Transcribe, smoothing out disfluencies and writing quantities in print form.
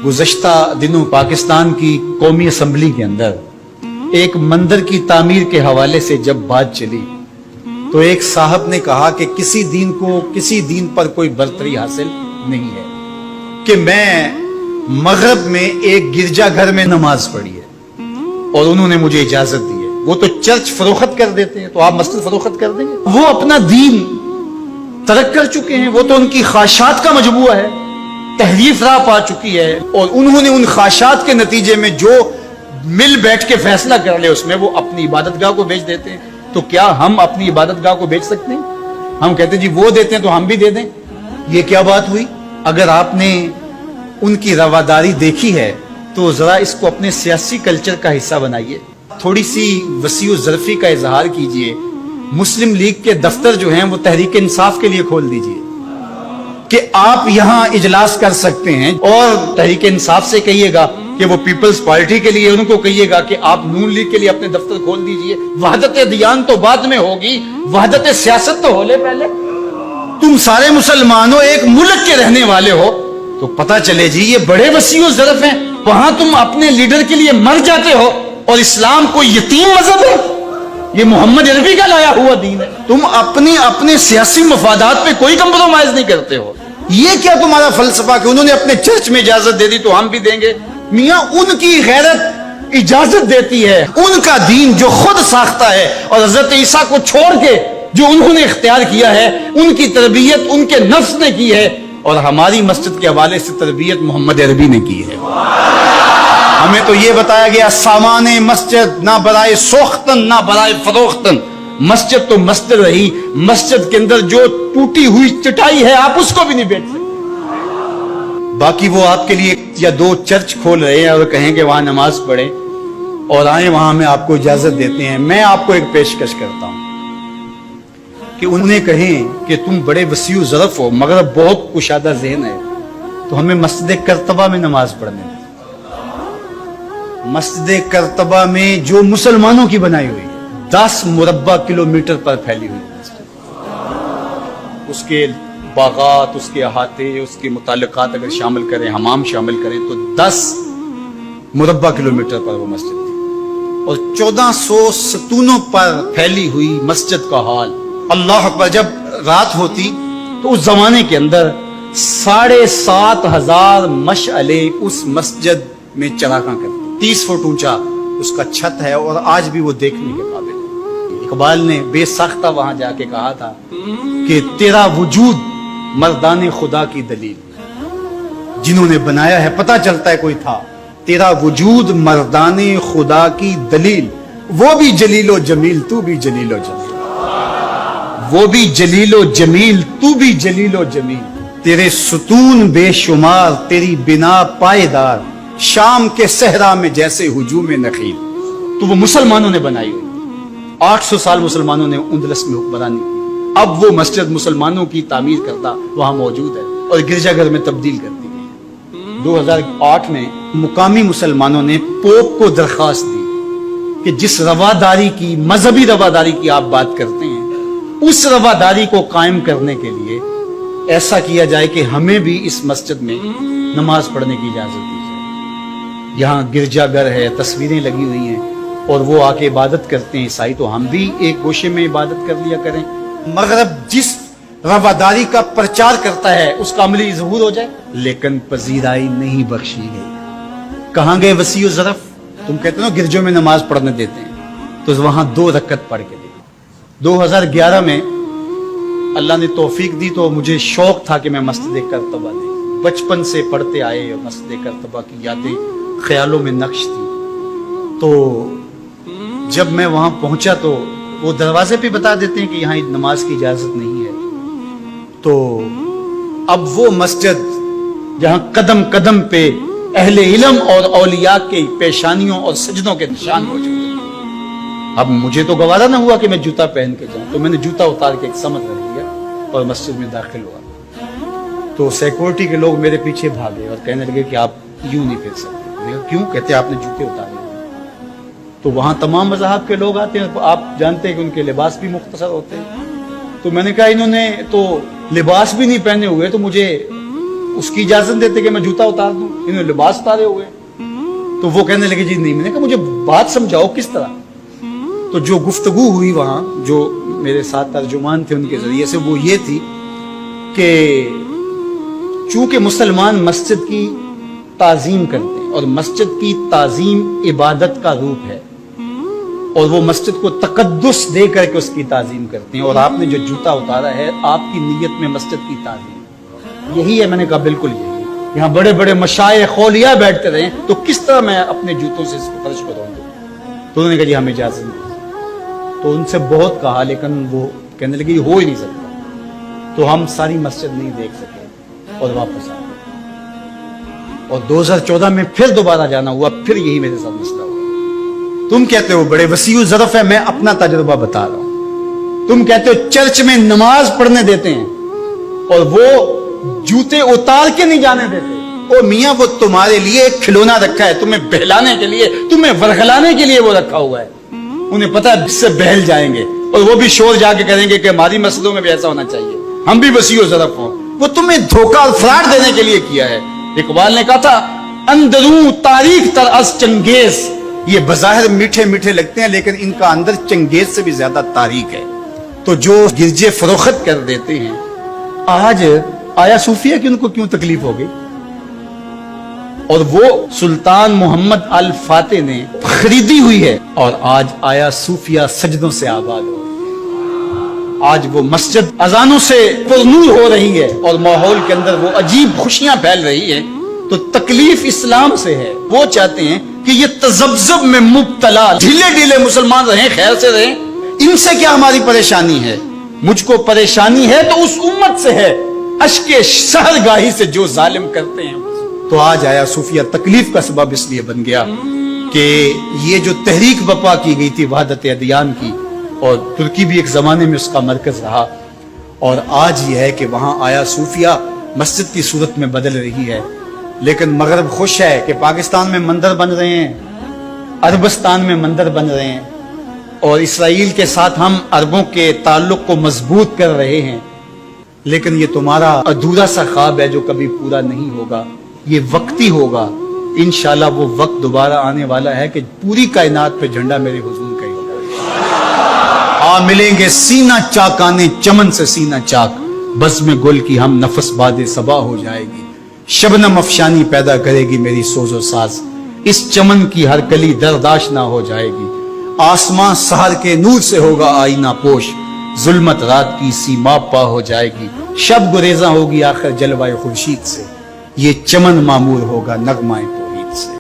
गुज़श्ता दिनों पाकिस्तान की कौमी असम्बली के अंदर एक मंदिर की तामीर के हवाले से जब बात चली तो एक साहब ने कहा कि किसी दीन पर कोई बरतरी हासिल नहीं है कि मैं मगरब में एक गिरजा घर में नमाज पढ़ी है और उन्होंने मुझे इजाजत दी है। वो तो चर्च फरोख्त कर देते हैं, तो आप मस्जिद फरोख्त कर देंगे? वो अपना दीन तरक कर चुके हैं, वो तो उनकी ख्वाहिशात का मजबूआ है, तहरीफ राह पा चुकी है और उन्होंने उन ख्वाहिशात के नतीजे में जो मिल बैठ के फैसला कर ले उसमें वो अपनी इबादतगाह को बेच देते हैं। तो क्या हम अपनी इबादतगाह को बेच सकते हैं? हम कहते हैं जी वो देते हैं तो हम भी दे दें। ये क्या बात हुई? अगर आपने उनकी रवादारी देखी है तो जरा इसको अपने सियासी कल्चर का हिस्सा बनाइए, थोड़ी सी वसीउ ज़रफ़ी का इजहार कीजिए। मुस्लिम लीग के दफ्तर जो हैं वो तहरीक इंसाफ के लिए खोल दीजिए कि आप यहां इजलास कर सकते हैं, और तहरीक इंसाफ से कहिएगा कि वो पीपल्स पार्टी के लिए, उनको कहिएगा कि आप नून लीग के लिए अपने दफ्तर खोल दीजिए। वहदत दियान तो बाद में होगी, वहदत सियासत तो होले पहले। तुम सारे मुसलमानों एक मुल्क के रहने वाले हो तो पता चले जी ये बड़े वसीउ ज़रफ़ हैं, वहां तुम अपने लीडर के लिए मर जाते हो और इस्लाम कोई यतीम मजहब है? ये मोहम्मद अरबी का लाया हुआ दीन है। तुम अपने सियासी मफादात पे कोई कंप्रोमाइज नहीं करते हो। ये क्या तुम्हारा फलसफा कि उन्होंने अपने चर्च में इजाजत दे दी तो हम भी देंगे? मियां उनकी गैरत इजाजत देती है, उनका दीन जो खुद साख्ता है और हजरत ईसा को छोड़ के जो उन्होंने इख्तियार किया है, उनकी तरबियत उनके नफ्स ने की है, और हमारी मस्जिद के हवाले से तरबियत मोहम्मद अरबी ने की है। हमें तो ये बताया गया सामाने मस्जिद ना बराए सोख्तन ना बराए फरोख्तन। मस्जिद तो मस्जिद रही, मस्जिद के अंदर जो टूटी हुई चटाई है आप उसको भी नहीं बेच सकते। बाकी वो आपके लिए या दो चर्च खोल रहे हैं और कहेंगे वहां नमाज पढ़ें और आए वहां में आपको इजाजत देते हैं। मैं आपको एक पेशकश करता हूं कि उन्हें कहें कि तुम बड़े वसीउ ज़रफ़ हो मगर बहुत कुशादा ज़हन है, तो हमें मस्जिद करतबा में नमाज पढ़ने दें। मस्जिद करतबा में जो मुसलमानों की बनाई हुई है, 10 मुरब्बा किलोमीटर पर फैली हुई है, उसके बागात, उसके अहाते, उसके मुताल्लिकात अगर शामिल करें, हमाम शामिल करें तो 10 मुरब्बा किलोमीटर पर वो मस्जिद थी और 1400 सतूनों पर फैली हुई मस्जिद का हाल। अल्लाह अकबर। जब रात होती तो उस जमाने के अंदर 7,500 मशअले उस मस्जिद में चरागा करते, 30 फुट ऊंचा उसका छत है और आज भी वो देखने के काबिल है। इकबाल ने बेसाख्ता वहां जाके कहा था कि तेरा वजूद मर्दाने खुदा की दलील, जिन्होंने बनाया है पता चलता है कोई था। तेरा वजूद मर्दाने खुदा की दलील, वो भी जलीलो जमील तू भी जलीलो जमील, वो भी जलीलो जमील तू भी जलीलो जमील। तेरे सुतून बेशुमार तेरी बिना पायदार, शाम के सहरा में जैसे हुजूम नखील। तो वो मुसलमानों ने बनाई हुई, 800 साल मुसलमानों ने उंदलस में हुक्मरानी की। अब वो मस्जिद मुसलमानों की तामीर करता वहां मौजूद है और गिरजाघर में तब्दील कर दी गई। 2008 में मुकामी मुसलमानों ने पोप को दरखास्त दी कि जिस रवादारी की, मजहबी रवादारी की आप बात करते हैं, उस रवादारी को कायम करने के लिए ऐसा किया जाए कि हमें भी इस मस्जिद में नमाज पढ़ने की इजाजत दी जाए। यहाँ गिरजाघर है, तस्वीरें लगी हुई हैं और वो आके इबादत करते हैं ईसाई, तो हम भी एक गोशे में इबादत कर लिया करें। मगरब जिस रवादारी का प्रचार करता है उसका अमली ज़हूर हो जाए, लेकिन पजीराई नहीं बख्शी गई। कहाँ गए वसीउ ज़रफ़? तुम कहते हो गिरजों में नमाज पढ़ने देते हैं, तो वहां 2 रकत पढ़ के दे। 2011 में अल्लाह ने तौफीक दी तो मुझे शौक था कि मैं मस्जिद करतबा देख, बचपन से पढ़ते आए, मस्जिद करतबा की यादें ख्यालों में नक्श थी। तो जब मैं वहां पहुंचा तो वो दरवाजे पे बता देते हैं कि यहाँ नमाज की इजाजत नहीं है। तो अब वो मस्जिद जहां कदम कदम पे अहले इल्म और औलिया के पेशानियों और सजदों के निशान मौजूद हैं। अब मुझे तो गवारा ना हुआ कि मैं जूता पहन के जाऊं, तो मैंने जूता उतार के एक समझ रख दिया और मस्जिद में दाखिल हुआ। तो सिक्योरिटी के लोग मेरे पीछे भागे और कहने लगे कि आप यूं नहीं फिर सकते। क्यों? कहते आपने जूते उतारे। तो वहां तमाम मज़हब के लोग आते हैं, आप जानते हैं कि उनके लिबास भी मुख्तसर होते हैं। तो मैंने कहा इन्होंने तो लिबास भी नहीं पहने हुए तो मुझे اس کی اجازت دیتے کہ میں جوتا اتار دوں؟ انہوں نے لباس اتارے ہوئے. تو وہ کہنے لگے جی نہیں. میں نے کہا مجھے بات سمجھاؤ کس طرح. تو جو گفتگو ہوئی وہاں جو میرے ساتھ ترجمان تھے ان کے ذریعے سے وہ یہ تھی کہ چونکہ مسلمان مسجد کی تعظیم کرتے ہیں اور مسجد کی تعظیم عبادت کا روپ ہے اور وہ مسجد کو تقدس دے کر کے اس کی تعظیم کرتے ہیں, اور آپ نے جو جوتا اتارا ہے آپ کی نیت میں مسجد کی تعظیم یہی ہے. میں نے کہا بالکل یہی. یہاں بڑے بڑے مشائخ اولیاء بیٹھتے رہے تو کس طرح میں اپنے جوتوں سے اس کو فرش کروں گا؟ تو انہوں نے کہا جی ہمیں اجازت نہیں. تو ان سے بہت کہا لیکن وہ کہنے لگے یہ ہو ہی نہیں سکتا. تو ہم ساری مسجد نہیں دیکھ سکے اور واپس آ گئے. اور 2014 میں پھر دوبارہ جانا ہوا, پھر یہی میرے ساتھ مسئلہ ہوا. تم کہتے ہو بڑے وسیع ظرف ہے, میں اپنا تجربہ بتا رہا ہوں. تم کہتے ہو چرچ میں نماز پڑھنے دیتے ہیں اور وہ جوتے اتار کے نہیں جانے دیتے. او میاں وہ تمہارے لیے ایک کھلونا رکھا ہے, تمہیں بہلانے کے لیے, تمہیں ورغلانے کے لیے وہ رکھا ہوا ہے. انہیں پتا ہے اس سے بہل جائیں گے اور وہ بھی شور جا کے کریں گے کہ ہماری مسجدوں میں بھی ایسا ہونا چاہیے, ہم بھی وسیع ظرف ہوں. وہ تمہیں دھوکہ اور فراڈ دینے کے لیے کیا ہے. اقبال نے کہا تھا اندروں تاریخ تر از چنگیز. یہ بظاہر میٹھے میٹھے لگتے ہیں لیکن ان کا اندر چنگیز سے بھی زیادہ تاریخ ہے. تو جو گرجے فروخت کر دیتے ہیں, آج آیا صوفیہ کی ان کو کیوں تکلیف ہو گئی؟ اور وہ سلطان محمد الفاتح نے خریدی ہوئی ہے اور آج آیا صوفیہ سجدوں سے آباد ہو. آج وہ مسجد اذانوں سے پرنور ہو رہی ہے اور ماحول کے اندر وہ عجیب خوشیاں پھیل رہی ہیں. تو تکلیف اسلام سے ہے. وہ چاہتے ہیں کہ یہ تذبذب میں مبتلا ڈھیلے ڈھیلے مسلمان رہیں, خیر سے رہیں. ان سے کیا ہماری پریشانی ہے؟ مجھ کو پریشانی ہے تو اس امت سے ہے, اشک سحرگاہی سے جو ظالم کرتے ہیں. تو آج آیا صوفیہ تکلیف کا سبب اس لیے بن گیا کہ یہ جو تحریک بپا کی گئی تھی وحدت ادیان کی, اور ترکی بھی ایک زمانے میں اس کا مرکز رہا, اور آج یہ ہے کہ وہاں آیا صوفیہ مسجد کی صورت میں بدل رہی ہے. لیکن مغرب خوش ہے کہ پاکستان میں مندر بن رہے ہیں, عربستان میں مندر بن رہے ہیں, اور اسرائیل کے ساتھ ہم عربوں کے تعلق کو مضبوط کر رہے ہیں. لیکن یہ تمہارا ادھورا سا خواب ہے جو کبھی پورا نہیں ہوگا. یہ وقتی ہوگا. انشاءاللہ وہ وقت دوبارہ آنے والا ہے کہ پوری کائنات پہ جھنڈا میرے حضور کا ہی ہوگا. ملیں گے سینہ چاکانے چمن سے سینہ چاک, بزم گل کی ہم نفس باد صبا ہو جائے گی. شبنم افشانی پیدا کرے گی میری سوز و ساز, اس چمن کی ہر کلی درداش نہ ہو جائے گی. آسمان سحر کے نور سے ہوگا آئینہ پوش, ظلمت رات کی سیما پا ہو جائے گی. شب گریزاں ہوگی آخر جلوہ خورشید سے, یہ چمن معمور ہوگا نغمہ توحید سے.